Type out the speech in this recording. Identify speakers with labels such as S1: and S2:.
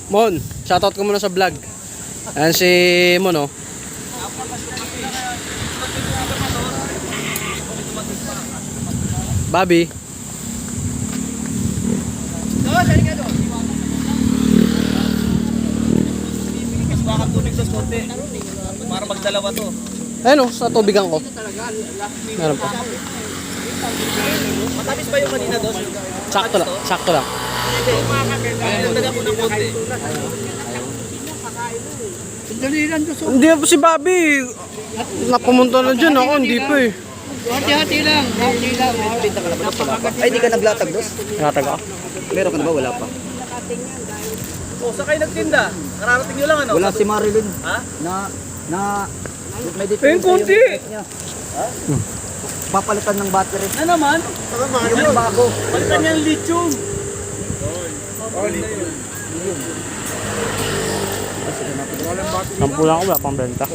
S1: Mon, shoutout ko muna sa vlog. Ayan si Mon, oh. Bobby.
S2: Baka tubig sa sote. Para magdalawa to.
S1: Ayun, oh, sa tubigan ko. Meron pa.
S2: Matamis ba yung kanina dos?
S1: Sakto lang, sakto lang.
S2: Nagdagan mo ng konti.
S1: Hindi pa si Bobby. Napumunta na dyan ako, hindi pa eh.
S3: Hati-hati lang. Hati lang.
S2: Pinta ka na ba dos? Wala pa. Ay, di ka naglatag dos?
S1: Natag ako.
S2: Meron ka na ba? Wala pa. O, sa kayo nagtinda? Nararating nyo lang ano?
S4: Wala si Marilyn
S2: Ha?
S4: na may difference
S2: konti.
S4: niya. Papalitan ng battery.
S2: Na naman?
S4: Yung bago.
S2: Palitan niya yung lithium.
S1: Sampu lang ako, wala pang benta.